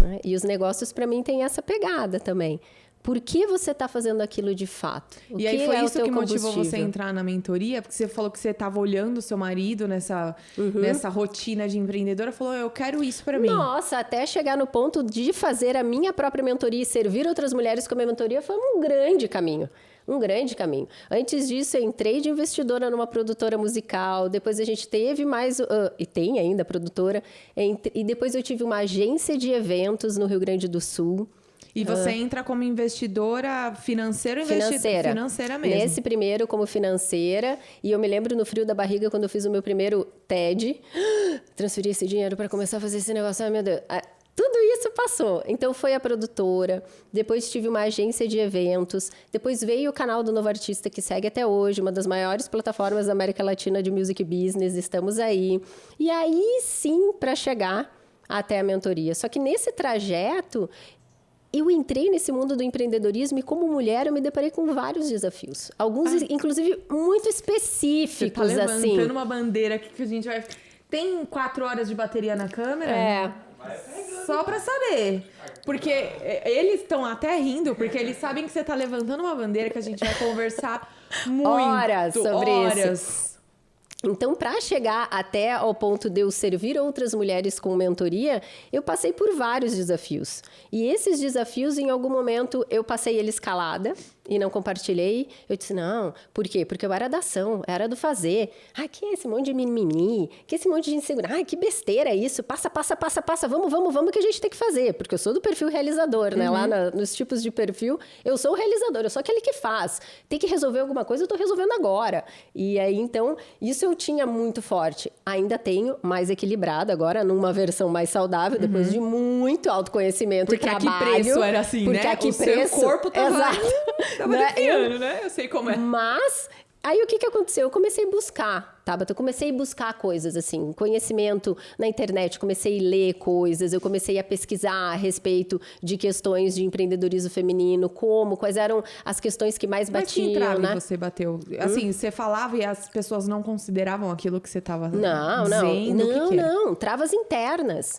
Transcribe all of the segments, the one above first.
né? E os negócios, para mim, têm essa pegada também. Por que você está fazendo aquilo de fato? E aí foi isso que motivou você a entrar na mentoria? Porque você falou que você estava olhando o seu marido nessa rotina de empreendedora. Falou, eu quero isso para mim. Nossa, até chegar no ponto de fazer a minha própria mentoria e servir outras mulheres com a minha mentoria foi um grande caminho. Um grande caminho. Antes disso, eu entrei de investidora numa produtora musical. Depois a gente teve mais... e tem ainda produtora. E depois eu tive uma agência de eventos no Rio Grande do Sul. E você entra como investidora financeira mesmo? Nesse primeiro, como financeira. E eu me lembro no frio da barriga, quando eu fiz o meu primeiro TED. Transferi esse dinheiro para começar a fazer esse negócio. Ai, meu Deus. Tudo isso passou. Então, foi a produtora. Depois, tive uma agência de eventos. Depois, veio o canal do Novo Artista, que segue até hoje. Uma das maiores plataformas da América Latina de music business. Estamos aí. E aí, sim, para chegar até a mentoria. Só que nesse trajeto... Eu entrei nesse mundo do empreendedorismo e, como mulher, eu me deparei com vários desafios. Alguns, inclusive, muito específicos, você tá levantando assim. uma bandeira aqui que a gente vai... Tem 4 horas de bateria na câmera? É. Só pra saber. Porque eles estão até rindo, porque eles sabem que você tá levantando uma bandeira que a gente vai conversar muito. Horas sobre isso. isso. Então, para chegar até ao ponto de eu servir outras mulheres com mentoria, eu passei por vários desafios. E esses desafios, em algum momento, eu passei eles calada e não compartilhei. Eu disse, não, por quê? Porque eu era da ação, era do fazer. Ah, que esse monte de mimimi, que esse monte de insegurança. Ah, que besteira isso, passa, vamos que a gente tem que fazer. Porque eu sou do perfil realizador, né? Lá nos tipos de perfil, eu sou o realizador, eu sou aquele que faz. Tem que resolver alguma coisa, eu tô resolvendo agora. E aí, então, isso eu tinha muito forte. Ainda tenho, mais equilibrado agora, numa versão mais saudável, depois de muito autoconhecimento porque e trabalho. Porque a que preço era assim, porque né? A que o preço, seu corpo tava... Exato. Tava defiando, né? Eu sei como é. Mas, aí o que aconteceu? Eu comecei a buscar, Tabata, eu comecei a buscar coisas, assim, conhecimento na internet, comecei a ler coisas, eu comecei a pesquisar a respeito de questões de empreendedorismo feminino, quais eram as questões que mais batiam, mas que entrave, né? Você bateu? Assim, você falava e as pessoas não consideravam aquilo que você estava dizendo? Não, travas internas.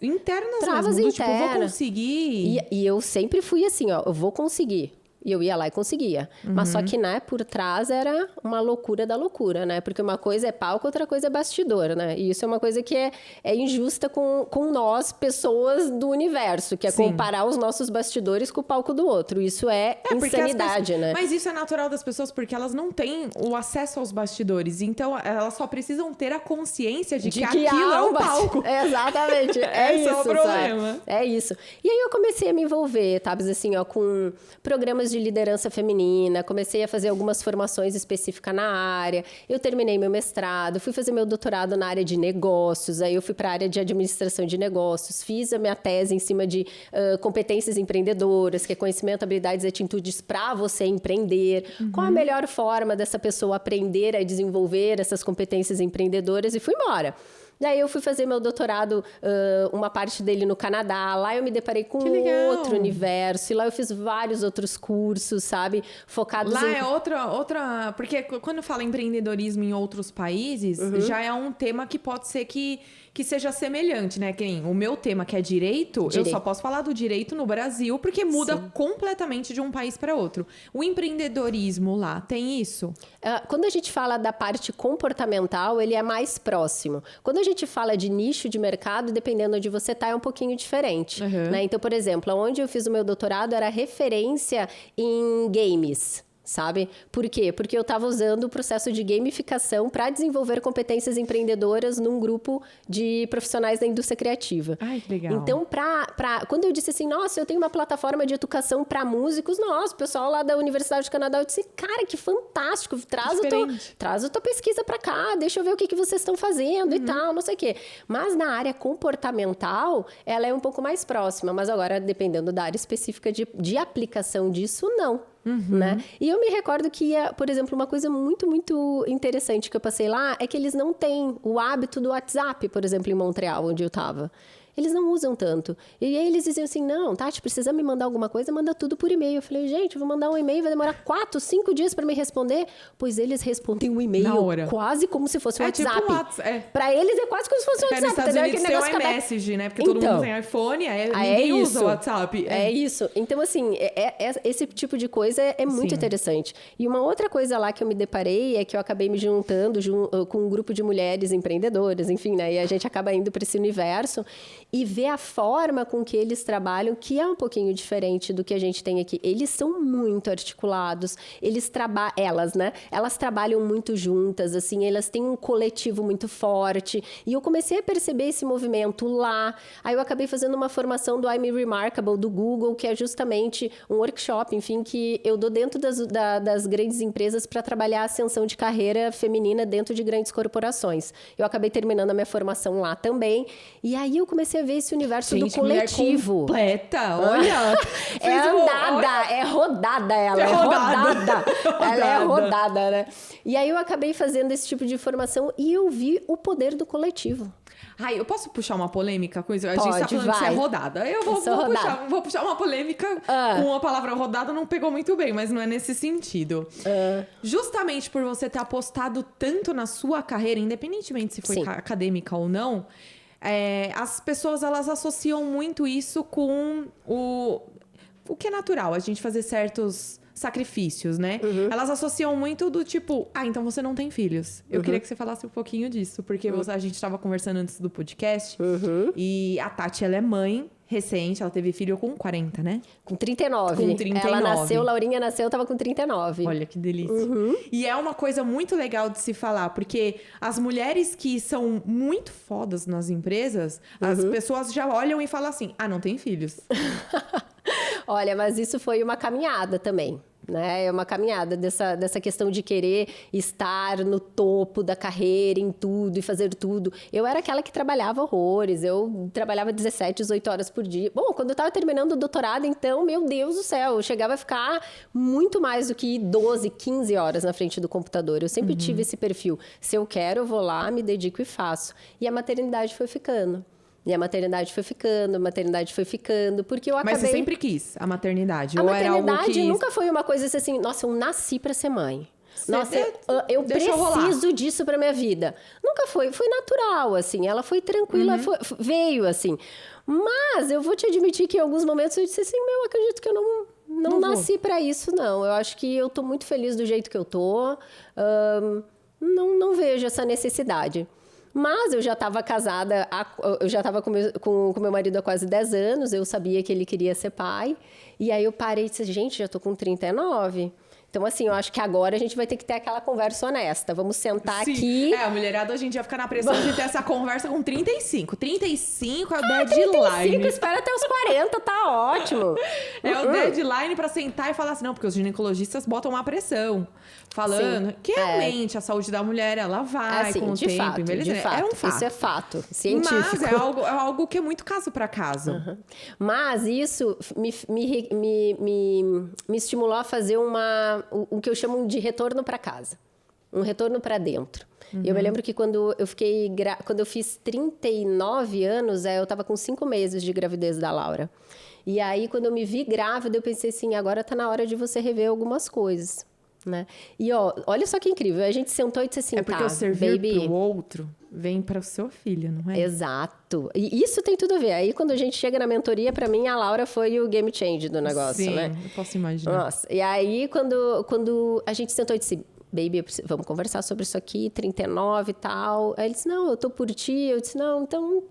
Travas mesmo, internas. Tipo, vou conseguir. E eu sempre fui assim, ó, eu vou conseguir. E eu ia lá e conseguia. Mas só que, né, por trás era uma loucura da loucura, né? Porque uma coisa é palco, outra coisa é bastidor, né? E isso é uma coisa que é injusta com nós, pessoas do universo, que é comparar os nossos bastidores com o palco do outro. Isso é insanidade, né? Mas isso é natural das pessoas, porque elas não têm o acesso aos bastidores. Então, elas só precisam ter a consciência de que aquilo é um palco. Exatamente. Esse é o problema. Sabe? É isso. E aí eu comecei a me envolver, sabe, assim, ó, com programas de liderança feminina, comecei a fazer algumas formações específicas na área, eu terminei meu mestrado, fui fazer meu doutorado na área de negócios, aí eu fui para a área de administração de negócios, fiz a minha tese em cima de competências empreendedoras, que é conhecimento, habilidades e atitudes para você empreender, qual a melhor forma dessa pessoa aprender a desenvolver essas competências empreendedoras, e fui embora. Daí eu fui fazer meu doutorado, uma parte dele no Canadá. Lá eu me deparei com outro universo. E lá eu fiz vários outros cursos, sabe? Focados lá é outra... Porque quando fala empreendedorismo em outros países, já é um tema que pode ser que seja semelhante, né? Que nem o meu tema, que é direito, eu só posso falar do direito no Brasil, porque muda completamente de um país para outro. O empreendedorismo lá, tem isso? Quando a gente fala da parte comportamental, ele é mais próximo. Quando a gente fala de nicho de mercado, dependendo onde você está, é um pouquinho diferente. Né? Então, por exemplo, onde eu fiz o meu doutorado era referência em games. Sabe? Por quê? Porque eu estava usando o processo de gamificação para desenvolver competências empreendedoras num grupo de profissionais da indústria criativa. Ai, que legal. Então, quando eu disse assim, nossa, eu tenho uma plataforma de educação para músicos, nossa, o pessoal lá da Universidade do Canadá, eu disse, cara, que fantástico, traz a tua pesquisa para cá, deixa eu ver o que vocês estão fazendo e tal, não sei o quê. Mas na área comportamental, ela é um pouco mais próxima, mas agora, dependendo da área específica de aplicação disso, não. Né? E eu me recordo que, por exemplo, uma coisa muito, muito interessante que eu passei lá é que eles não têm o hábito do WhatsApp, por exemplo, em Montreal, onde eu estava. eles não usam tanto. E aí eles diziam assim, não, Tati, precisa me mandar alguma coisa, manda tudo por e-mail. Eu falei, gente, eu vou mandar um e-mail, vai demorar 4, 5 dias para me responder. Pois eles respondem um e-mail quase como se fosse um WhatsApp. Tipo WhatsApp. Para eles é quase como se fosse um WhatsApp. Nos Estados Unidos tem o iMessage, né? Porque todo mundo tem iPhone, ninguém usa o WhatsApp. É isso. Então, assim, esse tipo de coisa é muito interessante. E uma outra coisa lá que eu me deparei é que eu acabei me juntando com um grupo de mulheres empreendedoras, enfim, né? E a gente acaba indo para esse universo e ver a forma com que eles trabalham, que é um pouquinho diferente do que a gente tem aqui. Eles são muito articulados, elas, né? Elas trabalham muito juntas, assim, elas têm um coletivo muito forte. E eu comecei a perceber esse movimento lá. Aí eu acabei fazendo uma formação do I'm Remarkable, do Google, que é justamente um workshop, enfim, que eu dou dentro das grandes empresas para trabalhar a ascensão de carreira feminina dentro de grandes corporações. Eu acabei terminando a minha formação lá também. E aí eu comecei a ver esse universo do coletivo. Completa, olha! É rodada ela. Ela é rodada, né? E aí eu acabei fazendo esse tipo de formação e eu vi o poder do coletivo. Ai, eu posso puxar uma polêmica com isso? A Pode, gente tá falando que você é rodada. Eu vou puxar uma polêmica com a palavra rodada, não pegou muito bem, mas não é nesse sentido. Justamente por você ter apostado tanto na sua carreira, independentemente se foi acadêmica ou não, as pessoas, elas associam muito isso com o que é natural, a gente fazer certos sacrifícios, né? Elas associam muito do tipo, então você não tem filhos. Eu queria que você falasse um pouquinho disso, porque a gente estava conversando antes do podcast e a Tati, ela é mãe recente, ela teve filho com 40, né? Com 39. Com 39. Ela nasceu, Laurinha nasceu, eu tava com 39. Olha que delícia. E é uma coisa muito legal de se falar, porque as mulheres que são muito fodas nas empresas, as pessoas já olham e falam assim, não tem filhos. Olha, mas isso foi uma caminhada também, né? É uma caminhada dessa questão de querer estar no topo da carreira, em tudo e fazer tudo. Eu era aquela que trabalhava horrores, eu trabalhava 17, 18 horas por dia. Bom, quando eu estava terminando o doutorado, então, meu Deus do céu, eu chegava a ficar muito mais do que 12, 15 horas na frente do computador. Eu sempre tive esse perfil. Se eu quero, eu vou lá, me dedico e faço. E a maternidade foi ficando. E a maternidade foi ficando, porque eu acabei... Mas você sempre quis a maternidade? A ou maternidade era algo que... nunca foi uma coisa assim, nossa, eu nasci pra ser mãe. Nossa, eu preciso disso pra minha vida. Nunca foi natural, assim, ela foi tranquila, veio, assim. Mas eu vou te admitir que em alguns momentos eu disse assim, eu acredito que eu não nasci pra isso, não. Eu acho que eu tô muito feliz do jeito que eu tô, não vejo essa necessidade. Mas eu já estava casada, eu já estava com meu marido há quase 10 anos, eu sabia que ele queria ser pai. E aí eu parei e disse, gente, já estou com 39. Então, assim, eu acho que agora a gente vai ter que ter aquela conversa honesta. Vamos sentar aqui... A mulherada hoje em dia fica na pressão de ter essa conversa com 35. 35 é o deadline. 35, espera até os 40, tá ótimo. É o deadline pra sentar e falar assim, não, porque os ginecologistas botam uma pressão. Falando que realmente a saúde da mulher, ela vai com o tempo. De fato, é um fato. Isso é fato científico. Mas é algo que é muito caso para caso. Mas isso me estimulou a fazer o que eu chamo de retorno para casa. Um retorno para dentro. Eu me lembro que quando eu fiz 39 anos, eu estava com 5 meses de gravidez da Laura. E aí, quando eu me vi grávida, eu pensei assim, agora tá na hora de você rever algumas coisas. Né? E olha só que incrível, a gente sentou e disse assim, porque o servir pro outro vem para o seu filho, não é? Exato, e isso tem tudo a ver. Aí quando a gente chega na mentoria, para mim a Laura foi o game change do negócio. Sim, né? Eu posso imaginar. Nossa, e aí quando a gente sentou e disse, baby, vamos conversar sobre isso aqui, 39 e tal. Aí ele disse, não, eu tô por ti. Eu disse, não, então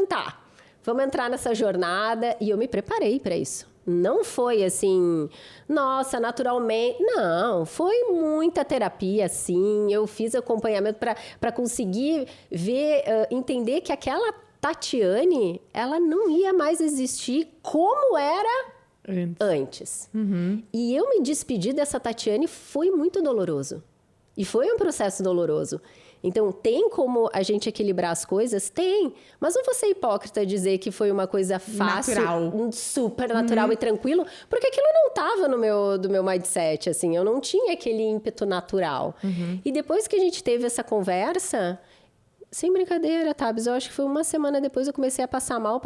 tá, vamos entrar nessa jornada. E eu me preparei para isso. Não foi assim, nossa, naturalmente. Não, foi muita terapia, sim. Eu fiz acompanhamento para conseguir ver, entender que aquela Tatiane, ela não ia mais existir como era antes. E eu me despedir dessa Tatiane foi muito doloroso. E foi um processo doloroso. Então, tem como a gente equilibrar as coisas? Tem. Mas não vou ser hipócrita dizer que foi uma coisa fácil, super natural e tranquilo, porque aquilo não estava do meu mindset, assim. Eu não tinha aquele ímpeto natural. E depois que a gente teve essa conversa, Sem brincadeira, Tabs, eu acho que foi uma semana depois eu comecei a passar mal.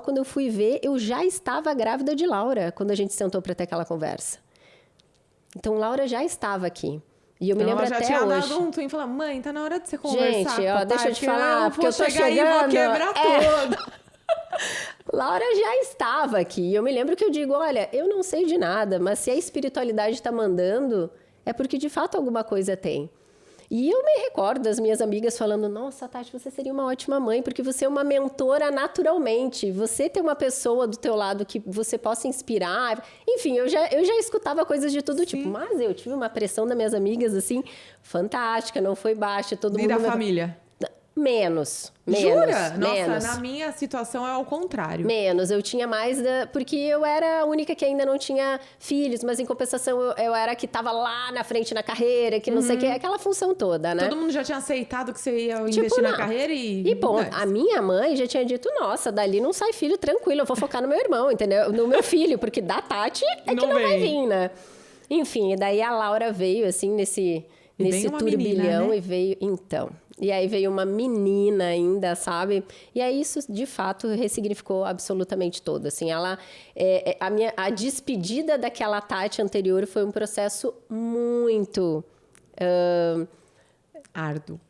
Quando eu fui ver, eu já estava grávida de Laura, quando a gente sentou para ter aquela conversa. Então, Laura já estava aqui. E eu me lembro até hoje. Ela já tinha dado um twin e falou, mãe, tá na hora de você conversar. Gente, ó, deixa eu te falar, porque eu tô chegando. E vou quebrar tudo. Laura já estava aqui. E eu me lembro que eu digo, olha, eu não sei de nada, mas se a espiritualidade está mandando, é porque de fato alguma coisa tem. E eu me recordo das minhas amigas falando, nossa, Tati, você seria uma ótima mãe, porque você é uma mentora naturalmente. Você tem uma pessoa do teu lado que você possa inspirar. Enfim, eu já escutava coisas de todo tipo. Mas eu tive uma pressão das minhas amigas, assim, fantástica, não foi baixa. Todo mundo... E da família? Menos. Jura? Menos. Nossa, na minha situação é ao contrário. Menos. Eu tinha mais... Porque eu era a única que ainda não tinha filhos, mas em compensação eu era a que estava lá na frente na carreira, que não sei o que, aquela função toda, né? Todo mundo já tinha aceitado que você ia investir na carreira e... E, bom, a minha mãe já tinha dito, nossa, dali não sai filho tranquilo, eu vou focar no meu irmão, entendeu? No meu filho, porque da Tati é que não vai vir, né? Enfim, e daí a Laura veio, assim, nesse turbilhão, menina, né? E veio... Então... E aí veio uma menina ainda, sabe? E aí isso, de fato, ressignificou absolutamente todo. Assim, a despedida daquela Tati anterior foi um processo muito... árduo.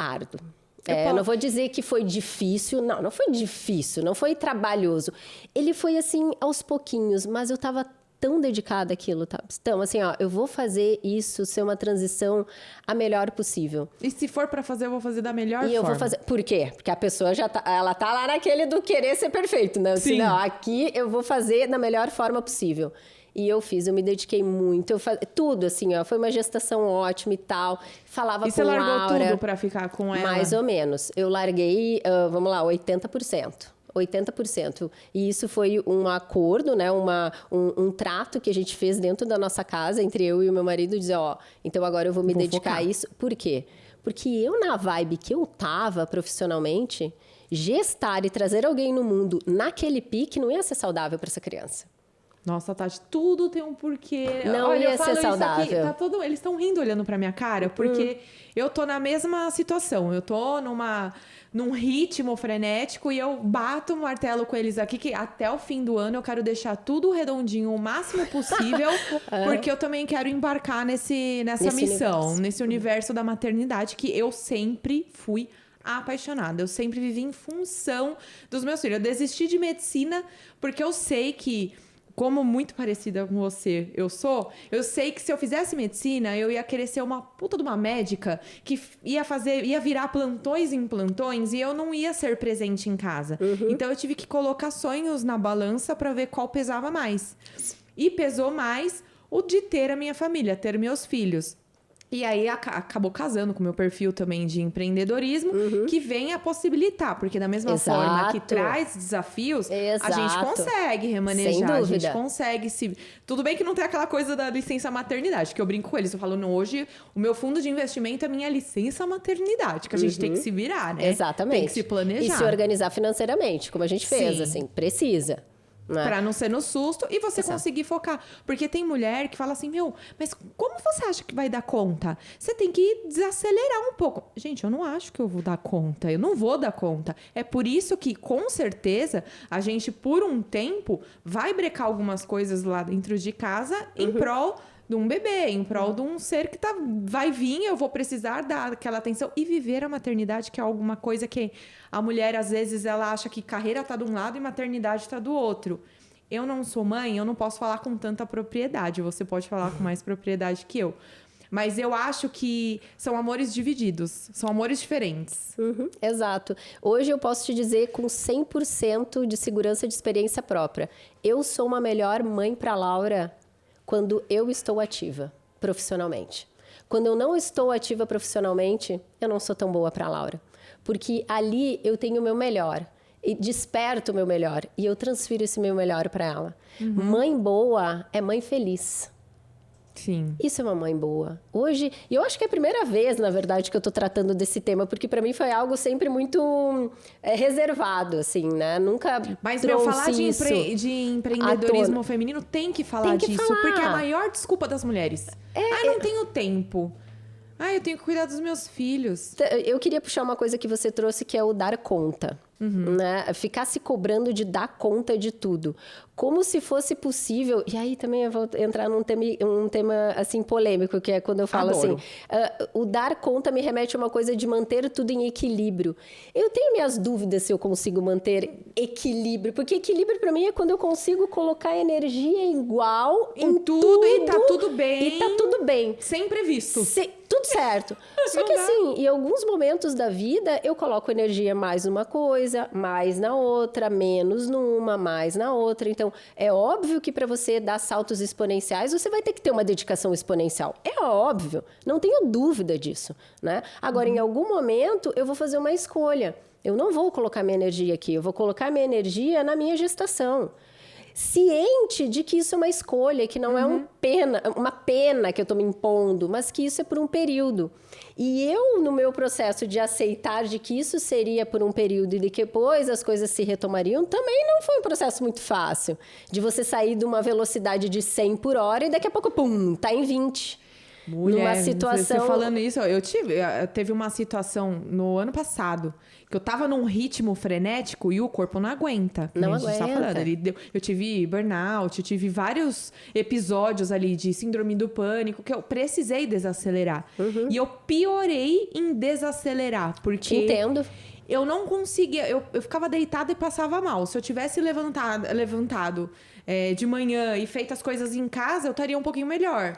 Eu não vou dizer que foi difícil. Não foi difícil, não foi trabalhoso. Ele foi, assim, aos pouquinhos, mas eu estava tão dedicada àquilo, tá? Então, assim, ó, eu vou fazer isso ser uma transição a melhor possível. E se for pra fazer, eu vou fazer da melhor forma. E eu vou fazer... Por quê? Porque a pessoa ela tá lá naquele do querer ser perfeito, né? Assim, não, aqui eu vou fazer da melhor forma possível. E eu me dediquei muito, tudo, assim, ó, foi uma gestação ótima e tal. Falava com Laura. E você largou tudo pra ficar com ela? Mais ou menos. Eu larguei, vamos lá, 80%. 80%. E isso foi um acordo, né? Um trato que a gente fez dentro da nossa casa, entre eu e o meu marido, dizer, ó, então agora eu vou me dedicar a isso. Por quê? Porque eu, na vibe que eu tava profissionalmente, gestar e trazer alguém no mundo naquele pique não ia ser saudável para essa criança. Nossa, Tati, tudo tem um porquê. Não ia ser saudável. Aqui, eles estão rindo olhando pra minha cara, porque eu tô na mesma situação. Eu tô num ritmo frenético e eu bato o martelo com eles aqui, que até o fim do ano eu quero deixar tudo redondinho o máximo possível, porque eu também quero embarcar nessa missão, nesse universo da maternidade, que eu sempre fui apaixonada. Eu sempre vivi em função dos meus filhos. Eu desisti de medicina porque eu sei que, como muito parecida com você eu sei que se eu fizesse medicina, eu ia querer ser uma puta de uma médica que ia virar plantões em plantões e eu não ia ser presente em casa. Então eu tive que colocar sonhos na balança para ver qual pesava mais. E pesou mais o de ter a minha família, ter meus filhos. E aí acabou casando com o meu perfil também de empreendedorismo, que vem a possibilitar, porque da mesma forma que traz desafios, a gente consegue remanejar, a gente consegue se... Tudo bem que não tem aquela coisa da licença maternidade, que eu brinco com eles, eu falo, hoje o meu fundo de investimento é minha licença maternidade, que a gente tem que se virar, né? Exatamente. Tem que se planejar. E se organizar financeiramente, como a gente fez, assim, precisa. Pra não ser no susto e você conseguir focar. Porque tem mulher que fala assim, mas como você acha que vai dar conta? Você tem que desacelerar um pouco. Gente, eu não acho que eu vou dar conta. Eu não vou dar conta. É por isso que, com certeza, a gente, por um tempo, vai brecar algumas coisas lá dentro de casa em prol de um bebê, em prol de um ser que vai vir, eu vou precisar dar aquela atenção e viver a maternidade, que é alguma coisa que a mulher, às vezes, ela acha que carreira tá de um lado e maternidade tá do outro. Eu não sou mãe, eu não posso falar com tanta propriedade, você pode falar com mais propriedade que eu. Mas eu acho que são amores divididos, são amores diferentes. Exato. Hoje eu posso te dizer com 100% de segurança de experiência própria. Eu sou uma melhor mãe para Laura quando eu estou ativa profissionalmente. Quando eu não estou ativa profissionalmente, eu não sou tão boa para Laura. Porque ali eu tenho o meu melhor. E desperto o meu melhor. E eu transfiro esse meu melhor para ela. Mãe boa é mãe feliz. Sim. Isso é uma mãe boa. Hoje, e eu acho que é a primeira vez, na verdade, que eu tô tratando desse tema, porque para mim foi algo sempre muito reservado, assim, né? Nunca Mas pra eu falar de empreendedorismo feminino, tem que falar disso, porque é a maior desculpa das mulheres. Não tenho tempo. Eu tenho que cuidar dos meus filhos. Eu queria puxar uma coisa que você trouxe, que é o dar conta. Né? Ficar se cobrando de dar conta de tudo. Como se fosse possível... E aí também eu vou entrar num tema assim, polêmico, que é quando eu falo Adoro. assim... o dar conta me remete a uma coisa de manter tudo em equilíbrio. Eu tenho minhas dúvidas se eu consigo manter equilíbrio. Porque equilíbrio, para mim, é quando eu consigo colocar energia igual em tudo. E tá tudo bem. E tá tudo bem. Sem imprevisto. Tudo certo. Só que assim, em alguns momentos da vida, eu coloco energia mais numa coisa, mais na outra, menos numa, mais na outra. Então, é óbvio que para você dar saltos exponenciais, você vai ter que ter uma dedicação exponencial. É óbvio. Não tenho dúvida disso, né? Agora, em algum momento, eu vou fazer uma escolha. Eu não vou colocar minha energia aqui. Eu vou colocar minha energia na minha gestação. Ciente de que isso é uma escolha, que não é uma pena que eu estou me impondo, mas que isso é por um período. E eu, no meu processo de aceitar de que isso seria por um período e de que depois as coisas se retomariam, também não foi um processo muito fácil. De você sair de uma velocidade de 100 por hora e daqui a pouco, pum, tá em 20. Mulher, numa situação... você falando isso, teve uma situação no ano passado, que eu tava num ritmo frenético e o corpo não aguenta. Não a gente aguenta. Tá falando. Eu tive burnout, eu tive vários episódios ali de síndrome do pânico, que eu precisei desacelerar. E eu piorei em desacelerar, porque... Te entendo. Eu não conseguia, eu ficava deitada e passava mal. Se eu tivesse levantado de manhã e feito as coisas em casa, eu estaria um pouquinho melhor.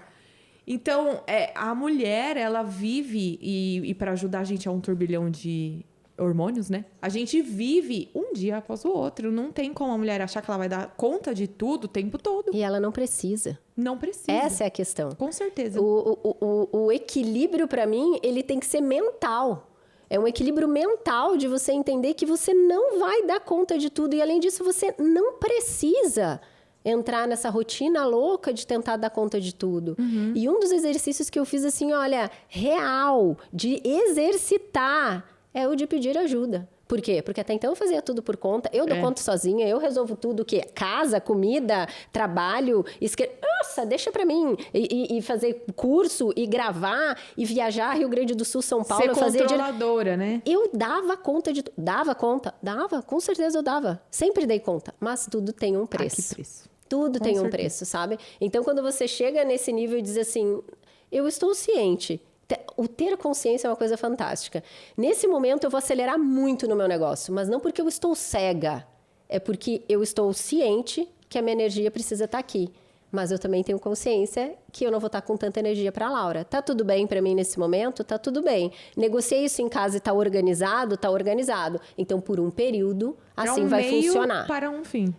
Então, a mulher, ela vive, e para ajudar a gente a um turbilhão de hormônios, né? A gente vive um dia após o outro. Não tem como a mulher achar que ela vai dar conta de tudo o tempo todo. E ela não precisa. Não precisa. Essa é a questão. Com certeza. O equilíbrio, para mim, ele tem que ser mental. É um equilíbrio mental de você entender que você não vai dar conta de tudo. E, além disso, você não precisa entrar nessa rotina louca de tentar dar conta de tudo. E um dos exercícios que eu fiz, assim, olha, real, de exercitar, é o de pedir ajuda. Por quê? Porque até então eu fazia tudo por conta, eu dou conta sozinha, eu resolvo tudo, que casa, comida, trabalho, nossa, deixa pra mim. E fazer curso, e gravar, e viajar Rio Grande do Sul, São Paulo. Ser controladora, né? Eu dava conta de tudo. Dava conta? Dava, com certeza eu dava. Sempre dei conta. Mas tudo tem um preço. Que preço. Tudo tem um preço, sabe? Então, quando você chega nesse nível e diz assim, eu estou ciente. O ter consciência é uma coisa fantástica. Nesse momento, eu vou acelerar muito no meu negócio, mas não porque eu estou cega. É porque eu estou ciente que a minha energia precisa estar aqui. Mas eu também tenho consciência que eu não vou estar com tanta energia para a Laura. Tá tudo bem para mim nesse momento? Tá tudo bem. Negociei isso em casa e tá organizado? Tá organizado. Então, por um período, assim vai funcionar. Para um fim.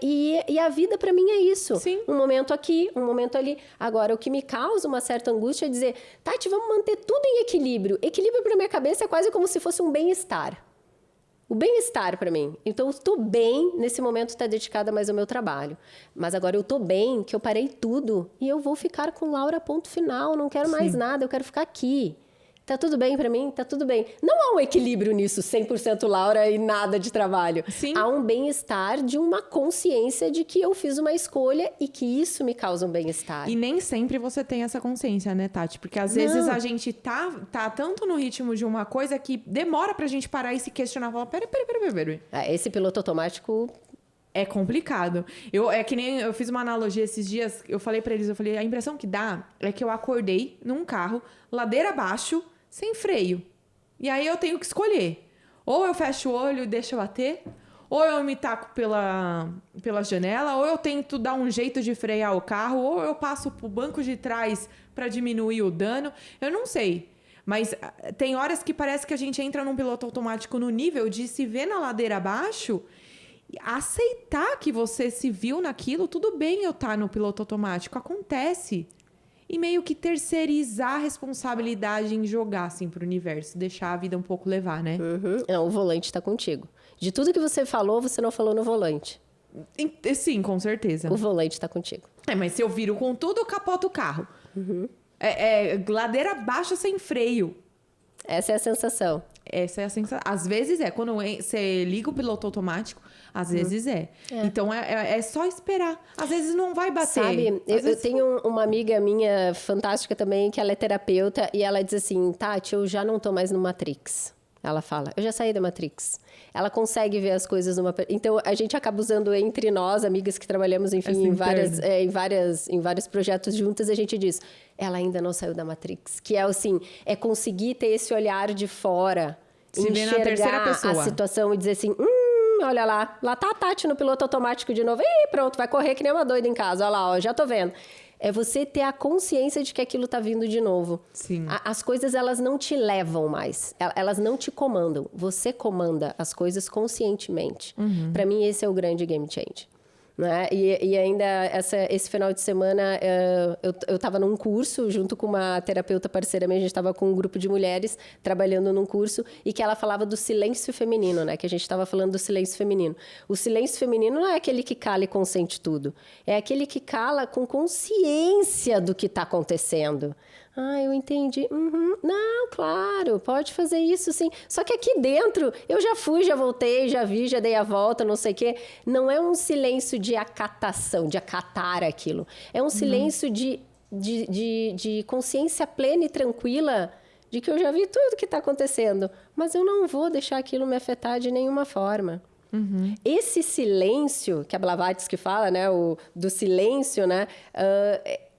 E a vida para mim é isso. Sim. Um momento aqui, um momento ali. Agora, o que me causa uma certa angústia é dizer, Tati, vamos manter tudo em equilíbrio. Equilíbrio para minha cabeça é quase como se fosse um bem-estar. O bem-estar para mim. Então, eu estou bem, nesse momento está dedicada mais ao meu trabalho. Mas agora eu estou bem, que eu parei tudo. E eu vou ficar com Laura, ponto final. Não quero mais nada, eu quero ficar aqui. Tá tudo bem para mim? Tá tudo bem. Não há um equilíbrio nisso, 100% Laura e nada de trabalho. Sim. Há um bem-estar de uma consciência de que eu fiz uma escolha e que isso me causa um bem-estar. E nem sempre você tem essa consciência, né, Tati? Porque às vezes a gente tá tanto no ritmo de uma coisa que demora pra gente parar e se questionar. Falar, peraí. Esse piloto automático... É complicado. É que nem eu fiz uma analogia esses dias, eu falei pra eles, a impressão que dá é que eu acordei num carro, ladeira abaixo, sem freio. E aí eu tenho que escolher. Ou eu fecho o olho e deixo eu bater, ou eu me taco pela janela, ou eu tento dar um jeito de frear o carro, ou eu passo pro banco de trás para diminuir o dano. Eu não sei. Mas tem horas que parece que a gente entra num piloto automático no nível de se ver na ladeira abaixo, aceitar que você se viu naquilo, tudo bem eu estar no piloto automático, acontece. E meio que terceirizar a responsabilidade em jogar, assim, pro universo. Deixar a vida um pouco levar, né? O volante tá contigo. De tudo que você falou, você não falou no volante. Sim, com certeza. O volante tá contigo. Mas se eu viro com tudo, eu capoto o carro. Ladeira baixa sem freio. Essa é a sensação. Essa é a sensação. Às vezes quando você liga o piloto automático, Às vezes Então, é só esperar. Às vezes não vai bater. Sabe, eu tenho uma amiga minha fantástica também, que ela é terapeuta, e ela diz assim, Tati, eu já não tô mais no Matrix. Ela fala, eu já saí da Matrix. Ela consegue ver as coisas numa... Então, a gente acaba usando entre nós, amigas que trabalhamos, enfim, em vários projetos juntas, a gente diz, ela ainda não saiu da Matrix. Que é assim, é conseguir ter esse olhar de fora, se enxergar a situação e dizer assim, olha lá tá a Tati no piloto automático de novo. Ih, pronto, vai correr que nem uma doida em casa. Olha lá, já tô vendo. É você ter a consciência de que aquilo tá vindo de novo. Sim. As coisas, elas não te levam mais. Elas não te comandam. Você comanda as coisas conscientemente. Para mim, esse é o grande game change. Né? E ainda esse final de semana eu estava num curso junto com uma terapeuta parceira minha, a gente estava com um grupo de mulheres trabalhando num curso e que ela falava do silêncio feminino, né? Que a gente estava falando do silêncio feminino. O silêncio feminino não é aquele que cala e consente tudo, é aquele que cala com consciência do que está acontecendo. Ah, eu entendi. Não, claro, pode fazer isso sim. Só que aqui dentro, eu já fui, já voltei, já vi, já dei a volta, não sei o quê. Não é um silêncio de acatação, de acatar aquilo. É um silêncio de consciência plena e tranquila de que eu já vi tudo que está acontecendo, mas eu não vou deixar aquilo me afetar de nenhuma forma. Esse silêncio, que a Blavatsky fala, né, do silêncio, né,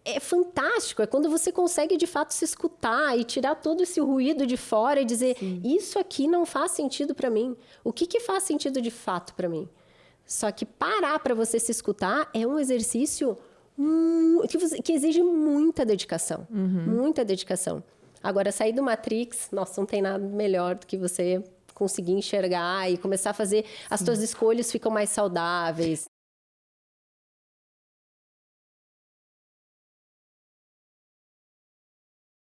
é fantástico, é quando você consegue de fato se escutar e tirar todo esse ruído de fora e dizer, isso aqui não faz sentido para mim. O que faz sentido de fato para mim? Só que parar para você se escutar é um exercício que exige muita dedicação. Muita dedicação. Agora, sair do Matrix, nossa, não tem nada melhor do que você conseguir enxergar e começar a fazer... As tuas escolhas ficam mais saudáveis.